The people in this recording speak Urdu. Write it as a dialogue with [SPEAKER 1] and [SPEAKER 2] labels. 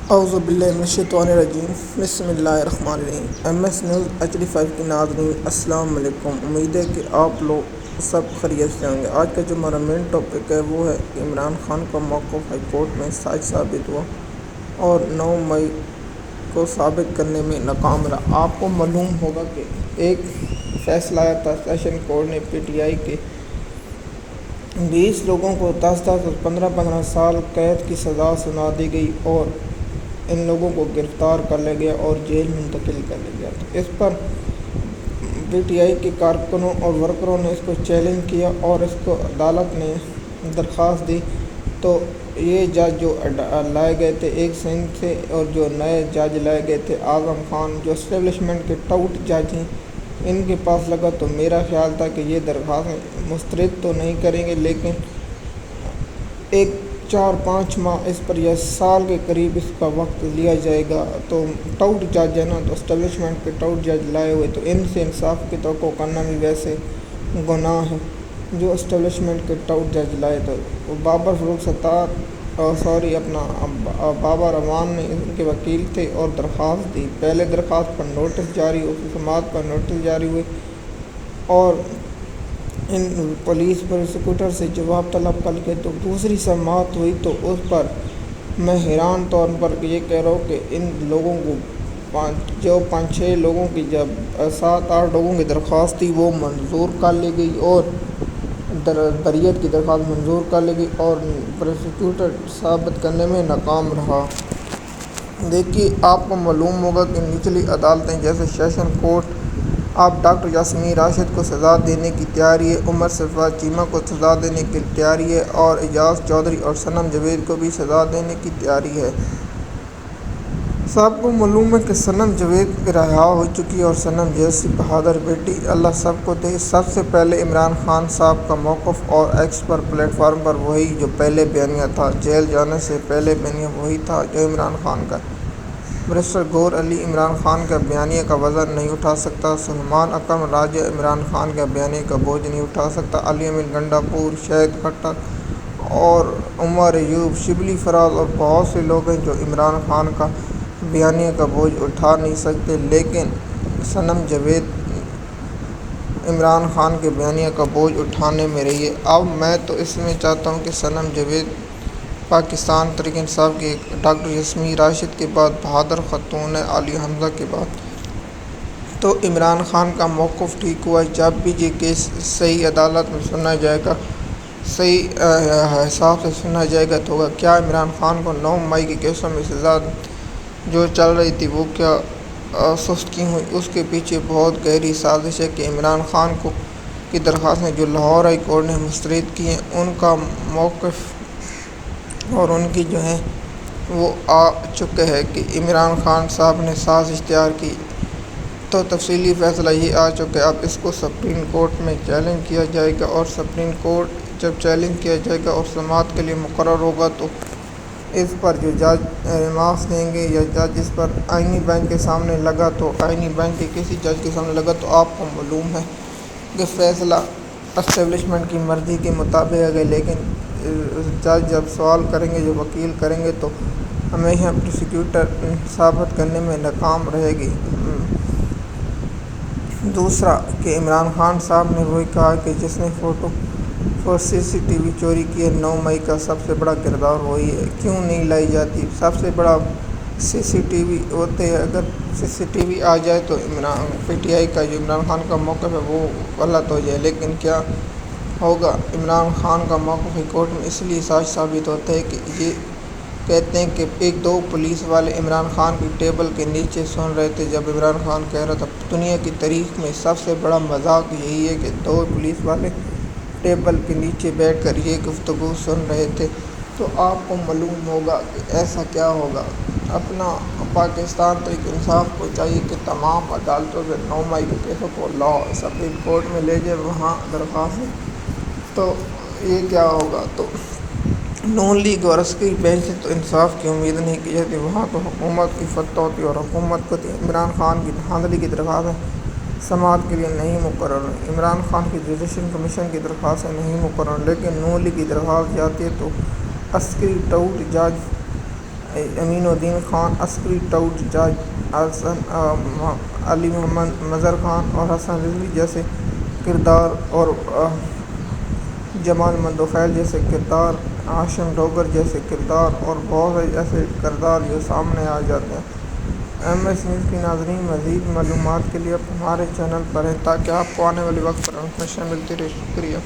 [SPEAKER 1] اعوذ باللہ من الشیطان الرجیم بسم اللہ الرحمن الرحیم۔ ایم ایس نیوز HD5 کے ناظرین السلام علیکم۔ امید ہے کہ آپ لوگ سب خیریت سے ہوں گے۔ آج کا جو ہمارا مین ٹاپک ہے وہ ہے کہ عمران خان کا موقف ہائی کورٹ میں سچ ثابت ہوا اور 9 مئی کو ثابت کرنے میں ناکام رہا۔ آپ کو معلوم ہوگا کہ ایک فیصلہ آیا تھا سیشن کورٹ نے PTI کے 20 لوگوں کو 10 اور 15 سال قید کی سزا سنا دی گئی اور ان لوگوں کو گرفتار کر لیا گیا اور جیل منتقل کر لیا گیا تھا۔ اس پر PTI کے کارکنوں اور ورکروں نے اس کو چیلنج کیا اور اس کو عدالت نے درخواست دی۔ تو یہ جج جو لائے گئے تھے ایک سندھ سے اور جو نئے جج لائے گئے تھے اعظم خان جو اسٹیبلشمنٹ کے ٹاؤٹ جج ہیں، ان کے پاس لگا تو میرا خیال تھا کہ یہ درخواست مسترد تو نہیں کریں گے، لیکن ایک 4-5 ماہ اس پر یا سال کے قریب اس کا وقت لیا جائے گا۔ تو ٹاؤٹ جج ہے نا، تو اسٹیبلشمنٹ کے ٹاؤٹ جج لائے ہوئے تو ان سے انصاف کی توقع کرنا بھی ویسے گناہ ہے۔ جو اسٹیبلشمنٹ کے ٹاؤٹ جج لائے تو بابر فروخ ستار بابر امان نے ان کے وکیل تھے اور درخواست دی۔ پہلے درخواست پر نوٹس جاری ہوئی، پھر سماعت پر نوٹس جاری ہوئے اور ان پولیس پروسیکیوٹر سے جواب طلب کر کے تو دوسری سماعت ہوئی تو اس پر میں حیران طور پر یہ کہہ رہا ہوں کہ ان لوگوں کو 5-6 لوگوں کی جب 7-8 لوگوں کی درخواست تھی وہ منظور کر لی گئی اور بریت کی درخواست منظور کر لی گئی اور پروسیکیوٹر ثابت کرنے میں ناکام رہا۔ دیکھیے آپ کو معلوم ہوگا کہ نچلی عدالتیں جیسے سیشن کورٹ اب ڈاکٹر یاسمین راشد کو سزا دینے کی تیاری ہے، عمر صفوت چیمہ کو سزا دینے کی تیاری ہے اور اعجاز چودھری اور صنم جاوید کو بھی سزا دینے کی تیاری ہے۔ سب کو معلوم ہے کہ صنم جاوید رہا ہو چکی ہے اور صنم جیسی بہادر بیٹی اللہ سب کو دے۔ سب سے پہلے عمران خان صاحب کا موقف اور ایکس پر پلیٹ فارم پر وہی جو پہلے بیانیہ تھا، جیل جانے سے پہلے بیانیہ وہی تھا جو عمران خان کا۔ بیرسٹر گور علی عمران خان کا بیانیے کا وزن نہیں اٹھا سکتا، سلیمان اکرم راجہ عمران خان کا بیانیے کا بوجھ نہیں اٹھا سکتا، علی امین گنڈا پور، شہید خٹک اور عمر ایوب، شبلی فراز اور بہت سے لوگ ہیں جو عمران خان کا بیانیے کا بوجھ اٹھا نہیں سکتے، لیکن صنم جاوید عمران خان کے بیانیے کا بوجھ اٹھانے میں رہی ہے۔ اب میں تو اس میں چاہتا ہوں کہ صنم جاوید پاکستان تحریک انصاف کی ڈاکٹر یاسمین راشد کے بعد بہادر خاتون ہے، علی حمزہ کے بعد تو عمران خان کا موقف ٹھیک ہوا۔ جب بھی یہ کیس صحیح عدالت میں سنا جائے گا، صحیح حساب سے سنا جائے گا تو ہوگا۔ کیا عمران خان کو 9 مئی کے کیسوں میں سزا جو چل رہی تھی وہ کیا سست کیوں ہوئی؟ اس کے پیچھے بہت گہری سازش ہے کہ عمران خان کی درخواستیں جو لاہور ہائی کورٹ نے مسترد کی ہیں ان کا موقف اور ان کی جو ہے وہ آ چکے ہے کہ عمران خان صاحب نے سازش تیار کی تو تفصیلی فیصلہ یہ آ چکا ہے۔ اب اس کو سپریم کورٹ میں چیلنج کیا جائے گا اور سپریم کورٹ جب چیلنج کیا جائے گا اور سماعت کے لیے مقرر ہوگا تو اس پر جو جج ریمارکس دیں گے یا جج اس پر آئینی بینچ کے سامنے لگا تو آئینی بینچ کے کسی جج کے سامنے لگا تو آپ کو معلوم ہے کہ فیصلہ اسٹیبلشمنٹ کی مرضی کے مطابق ہے، لیکن جج جب سوال کریں گے جو وکیل کریں گے تو ہمیشہ پروسیکیوٹر ثابت کرنے میں ناکام رہے گی۔ دوسرا کہ عمران خان صاحب نے وہی کہا کہ جس نے فوٹو اور CCTV چوری کی ہے، 9 مئی کا سب سے بڑا کردار وہی ہے، کیوں نہیں لائی جاتی؟ سب سے بڑا CCTV ہوتے ہیں، اگر CCTV آ جائے تو PTI کا جو عمران خان کا موقف ہے وہ غلط ہو جائے، لیکن کیا ہوگا؟ عمران خان کا موقف ہائی کورٹ میں اس لیے سچ ثابت ہوتا ہے کہ یہ کہتے ہیں کہ 1-2 پولیس والے عمران خان کی ٹیبل کے نیچے سن رہے تھے جب عمران خان کہہ رہا تھا۔ دنیا کی تاریخ میں سب سے بڑا مذاق یہی ہے کہ 2 پولیس والے ٹیبل کے نیچے بیٹھ کر یہ گفتگو سن رہے تھے، تو آپ کو معلوم ہوگا کہ ایسا کیا ہوگا۔ اپنا پاکستان تحریک انصاف کو چاہیے کہ تمام عدالتوں سے 9 مئی کے کیسوں کو لاہور سپریم کورٹ میں لے جائے، وہاں درخواست تو یہ کیا ہوگا؟ تو نون لیگ اور عسکری بینچ سے تو انصاف کی امید نہیں کی جاتی، وہاں تو حکومت کی فتح ہوتی ہے اور حکومت کو عمران خان کی دھاندلی کی درخواستیں سماعت کے لیے نہیں مقرر ہیں، عمران خان کی جوڈیشل کمیشن کی درخواستیں نہیں مقرر، لیکن نون لیگ کی درخواست جاتی ہے تو عسکری ٹاؤٹ جج امین الدین خان عسکری، ٹاؤٹ جاج علی محمد مظہر خان اور حسن رضوی جیسے کردار، اور جمال مندوخیل جیسے کردار، ہاشم ڈوگر جیسے کردار اور بہت سے ایسے کردار جو سامنے آ جاتے ہیں۔ ایم ایس نیوز کی ناظرین، مزید معلومات کے لیے آپ ہمارے چینل پر ہیں تاکہ آپ کو آنے والے وقت پر انفارمیشن ملتی رہے۔ شکریہ۔